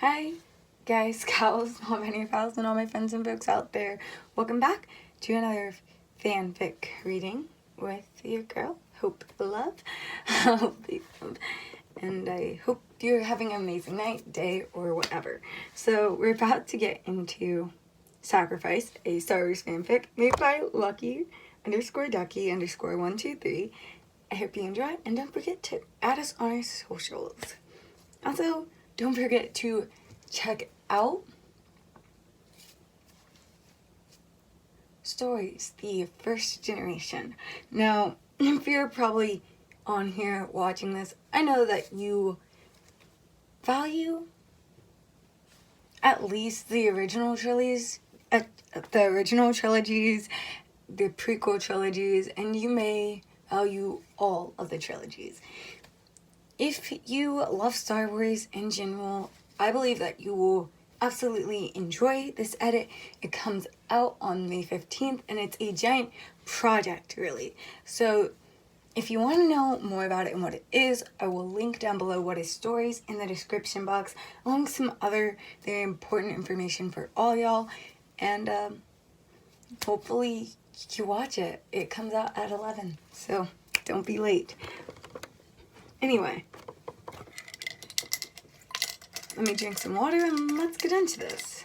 Hi, guys, gals, all my new pals, and all my friends and folks out there. Welcome back to another fanfic reading with your girl, Hope Love. And I hope you're having an amazing night, day, or whatever. So we're about to get into Sacrifice, a Star Wars fanfic made by Lucky_Ducky_123. I hope you enjoy, and don't forget to add us on our socials. Also, don't forget to check out Stories, the first generation. Now, if you're probably on here watching this, I know that you value at least the original trilogies, the prequel trilogies, and you may value all of the trilogies. If you love Star Wars in general, I believe that you will absolutely enjoy this edit. It comes out on May 15th, and it's a giant project, really. So if you want to know more about it and what it is, I will link down below what is Stories in the description box, along with some other very important information for all y'all. And hopefully you watch it. It comes out at 11, so don't be late. Anyway, let me drink some water and let's get into this.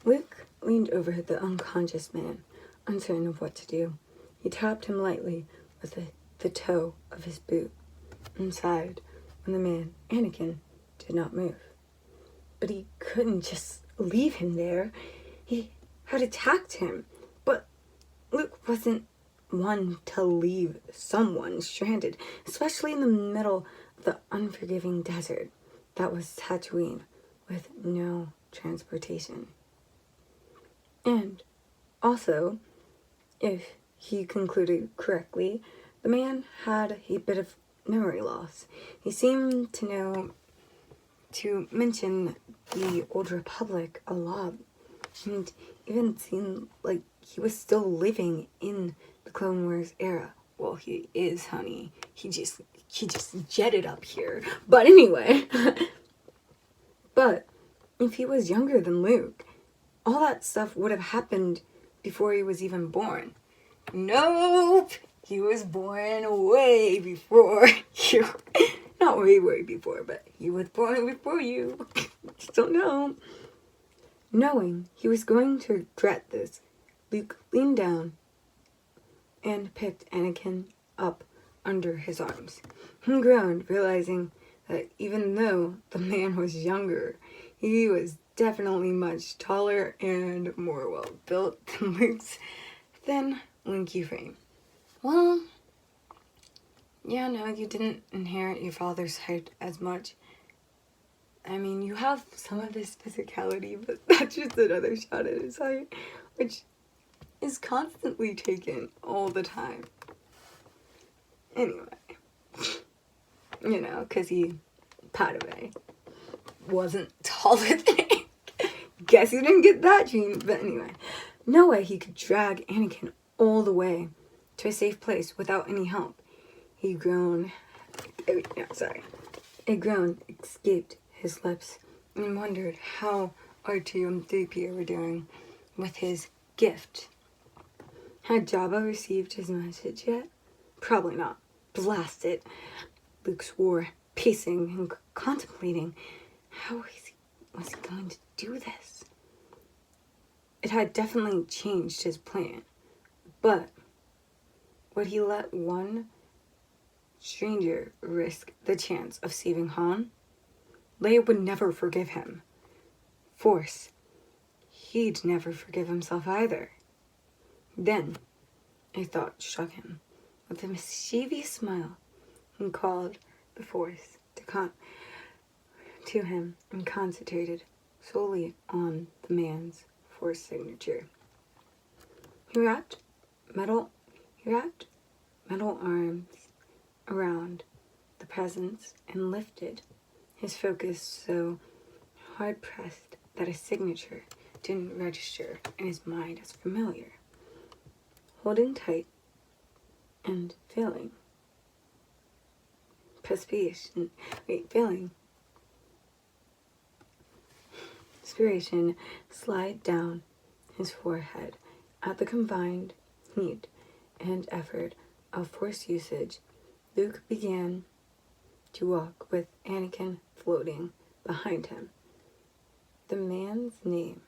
Luke leaned over the unconscious man, uncertain of what to do. He tapped him lightly with the toe of his boot and sighed when the man, Anakin, did not move. But he couldn't just leave him there. He had attacked him. But Luke wasn't one to leave someone stranded, especially in the middle of the unforgiving desert that was Tatooine with no transportation. And also, if he concluded correctly, the man had a bit of memory loss. He seemed to mention the Old Republic a lot, and even seemed like he was still living in the Clone Wars era. Well, he is, honey. He just jetted up here. But anyway, but if he was younger than Luke, all that stuff would have happened before he was even born. Nope! He was born way before you. Not way before, but he was born before you. Just don't know. Knowing he was going to regret this, Luke leaned down and picked Anakin up under his arms. He groaned, realizing that even though the man was younger, he was definitely much taller and more well-built than Luke's thin, lanky frame. Well, yeah, no, you didn't inherit your father's height as much. I mean, you have some of his physicality, but that's just another shot at his height, which is constantly taken all the time. Anyway, because he, Padaway, wasn't taller than him. Guess he didn't get that gene, but anyway. No way he could drag Anakin all the way to a safe place without any help. A groan escaped his lips and wondered how R2 and 3PO were doing with his gift. Had Jabba received his message yet? Probably not. Blast it. Luke swore, pacing and contemplating how was he going to do this. It had definitely changed his plan, but would he let one stranger risk the chance of saving Han? Leia would never forgive him. Force, he'd never forgive himself either. Then a thought struck him. With a mischievous smile, he called the Force to him and concentrated solely on the man's Force signature. He wrapped metal arms around the presence and lifted his focus so hard-pressed that his signature didn't register in his mind as familiar. Holding tight and feeling inspiration slide down his forehead at the combined heat and effort of force usage. Luke began to walk with Anakin floating behind him. The man's name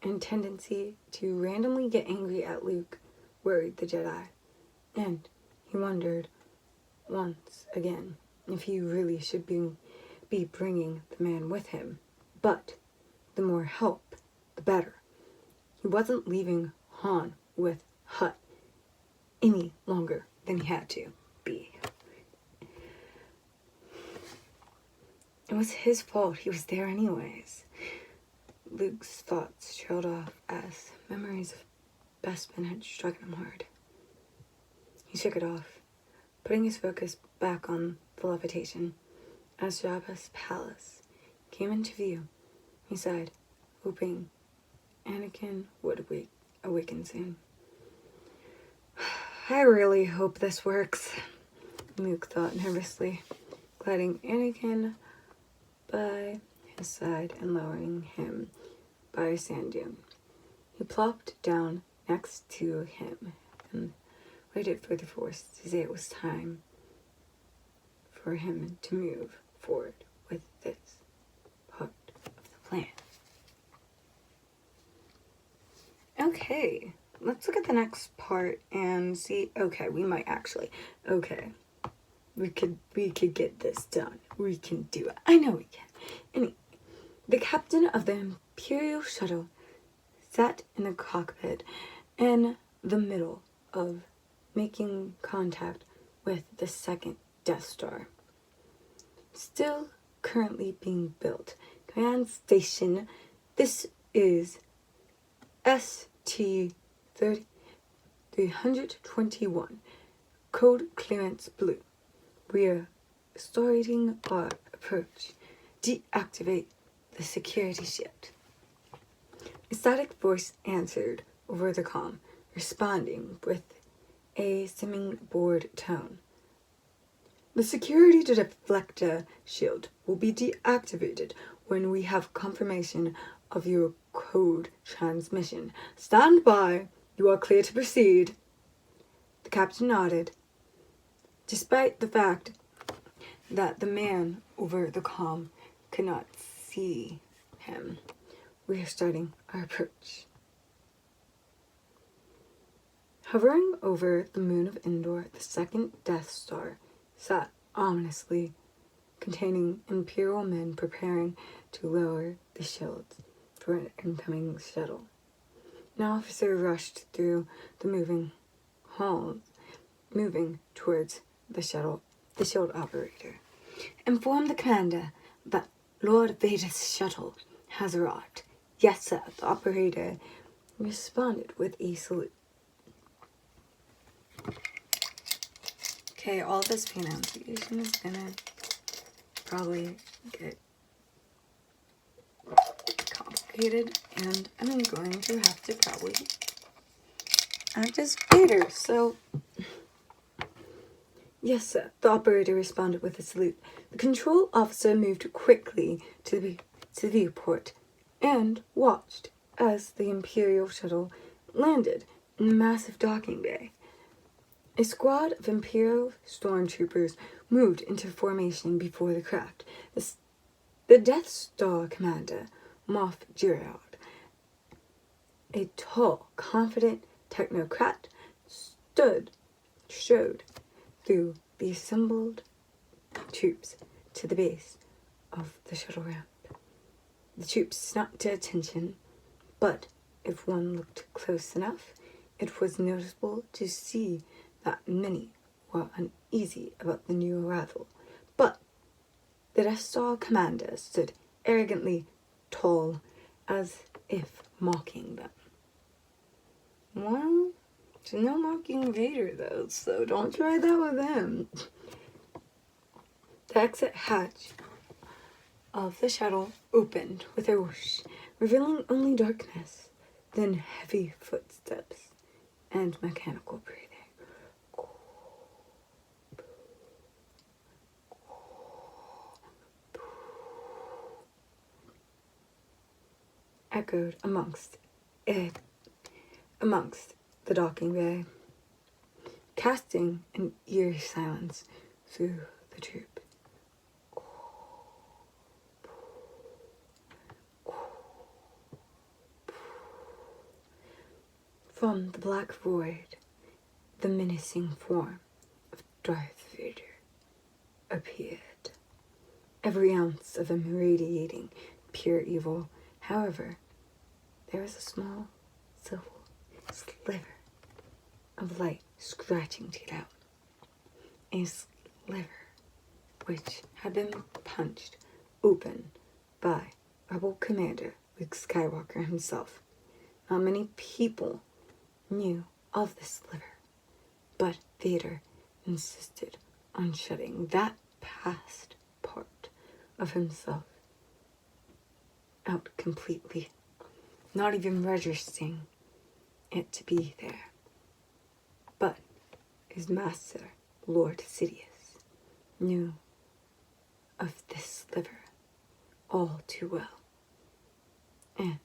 and tendency to randomly get angry at Luke worried the Jedi, and he wondered once again if he really should be bringing the man with him. But the more help, the better. He wasn't leaving Han with Hut any longer than he had to be. It was his fault he was there anyways. Luke's thoughts trailed off as memories of Bespin had struck him hard. He shook it off, putting his focus back on the levitation. As Jabba's palace came into view, he sighed, hoping Anakin would awaken soon. I really hope this works, Luke thought nervously, gliding Anakin by his side and lowering him by a sand dune. He plopped down next to him and waited for the Force to say it was time for him to move forward with this part of the plan. Okay, let's look at the next part and see. Okay, we might actually. Okay, we could get this done. We can do it. I know we can. Anyway, the captain of the Imperial shuttle sat in the cockpit in the middle of making contact with the second Death Star. Still currently being built. Command station, this is ST-321, code clearance blue. We're starting our approach. Deactivate the security shield. A static voice answered over the comm, responding with a simming bored tone. The security deflector shield will be deactivated when we have confirmation of your code transmission. Stand by. You are clear to proceed. The captain nodded. Despite the fact that the man over the comm could not see him, we are starting our approach. Hovering over the moon of Endor, the second Death Star sat ominously, containing Imperial men preparing to lower the shields for an incoming shuttle. An officer rushed through the moving halls, moving towards the shield operator. Inform the commander that Lord Vader's shuttle has arrived. Yes, sir, the operator responded with a salute. Okay, all this pronunciation is gonna probably get complicated, and I'm going to have to probably act as Vader, so... Yes, sir, the operator responded with a salute. The control officer moved quickly to the viewport and watched as the Imperial shuttle landed in a massive docking bay. A squad of Imperial stormtroopers moved into formation before the craft. The Death Star commander, Moff Gideon, a tall, confident technocrat, strode through the assembled troops to the base of the shuttle ramp. The troops snapped to attention, but if one looked close enough, it was noticeable to see that many were uneasy about the new arrival. But the Death Star commander stood arrogantly tall, as if mocking them. Well, there's no mocking Vader, though, so don't try that with him. The exit hatch of the shuttle opened with a whoosh, revealing only darkness, then heavy footsteps and mechanical breathing. Echoed amongst the docking bay, casting an eerie silence through the troop. From the black void, the menacing form of Darth Vader appeared. Every ounce of him radiating pure evil. However, there was a small silver sliver of light scratching to get out. A sliver which had been punched open by Rebel Commander Luke Skywalker himself. Not many people knew of this sliver, but Vader insisted on shutting that past part of himself out completely, not even registering it to be there. But his master, Lord Sidious, knew of this sliver all too well, and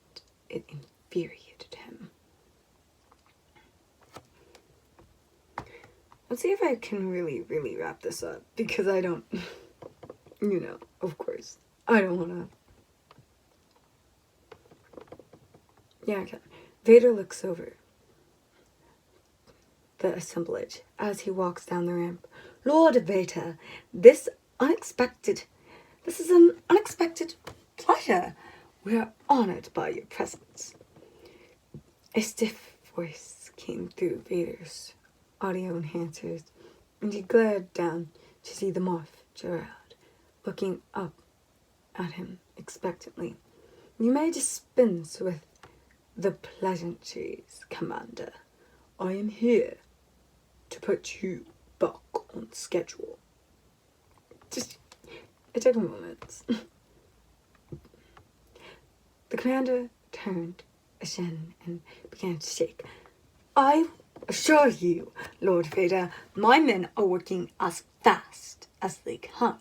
it infuriated him. Let's see if I can really wrap this up, because I don't, of course, I don't want to. Yeah, I can. Vader looks over the assemblage as he walks down the ramp. Lord Vader, this is an unexpected pleasure. We are honored by your presence. A stiff voice came through Vader's audio enhancers, and he glared down to see the Moff Gerald looking up at him expectantly. You may dispense with the pleasantries, Commander. I am here to put you back on schedule. It took a moment. The commander turned a shin and began to shake. I assure you, Lord Vader, my men are working as fast as they can.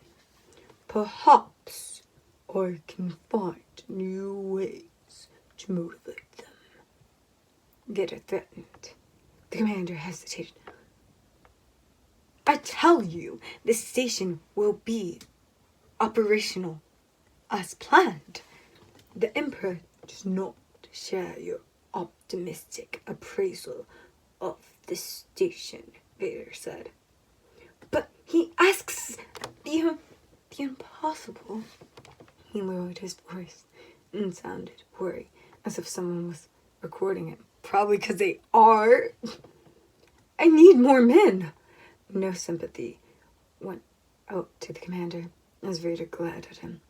Perhaps I can find new ways to motivate them. Vader threatened. The commander hesitated. I tell you, this station will be operational as planned. The Emperor does not share your optimistic appraisal of the station, Vader said. But he asks the impossible. He lowered his voice and sounded worried, as if someone was recording him. Probably because they are. I need more men. No sympathy went out to the commander as Vader glared at him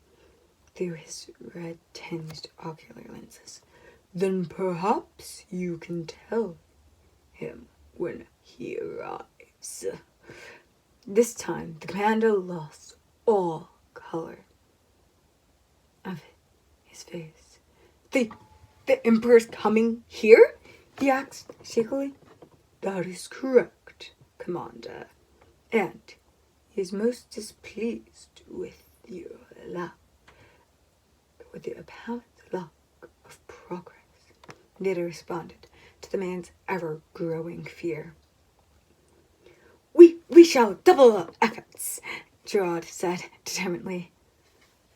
through his red-tinged ocular lenses. Then perhaps you can tell him when he arrives. This time, the commander lost all color of his face. The Emperor's coming here? He asked shakily. That is correct, Commander. And he is most displeased with your apparent lack of progress. Vader responded to the man's ever-growing fear. We shall double our efforts, Gerard said determinedly.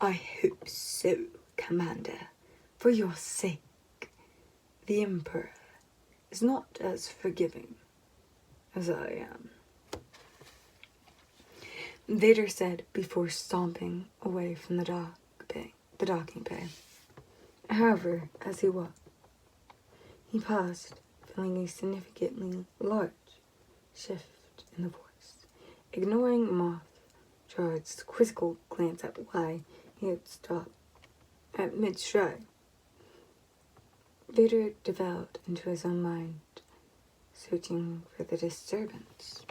I hope so, Commander. For your sake. The Emperor is not as forgiving as I am, Vader said before stomping away from the docking bay. However, as he walked, he paused, feeling a significantly large shift in the voice. Ignoring Moff Gerard's quizzical glance at why he had stopped at mid-stride, Vader delved into his own mind, searching for the disturbance.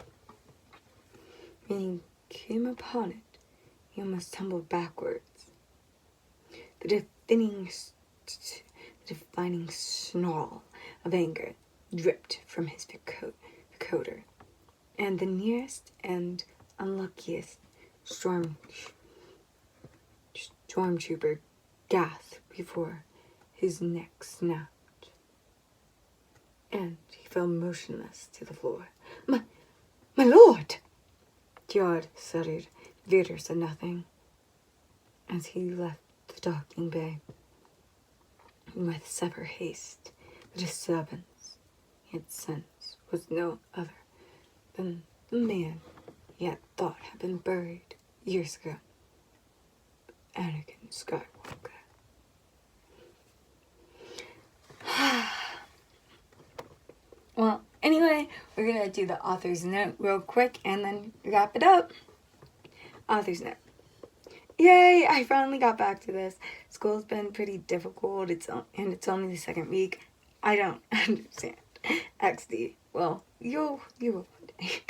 When he came upon it, he almost tumbled backwards. The defining snarl of anger dripped from his vocoder, and the nearest and unluckiest stormtrooper gasped before his neck snapped, and he fell motionless to the floor. My lord! Gerard stuttered. Vader said nothing as he left the docking bay. With separate haste, the disturbance he had sensed was no other than the man he had thought had been buried years ago, Anakin Skywalker. Well, anyway, we're going to do the author's note real quick and then wrap it up. Author's note. Yay, I finally got back to this. School's been pretty difficult, it's only the second week. I don't understand. XD. Well, you will one day.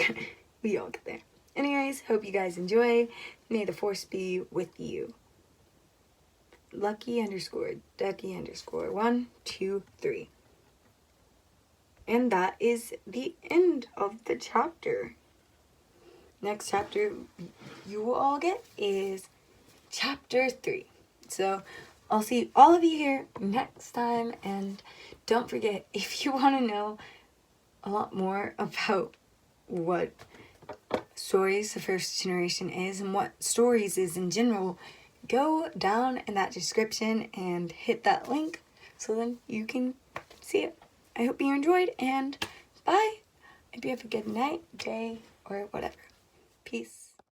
We all get there. Anyways, hope you guys enjoy. May the force be with you. Lucky_Ducky_1, 2, 3. And that is the end of the chapter. Next chapter you will all get is chapter 3. So I'll see all of you here next time. And don't forget, if you want to know a lot more about what stories the first generation is and what stories is in general, go down in that description and hit that link so then you can see it. I hope you enjoyed, and bye. Hope you have a good night, day, or whatever. Peace.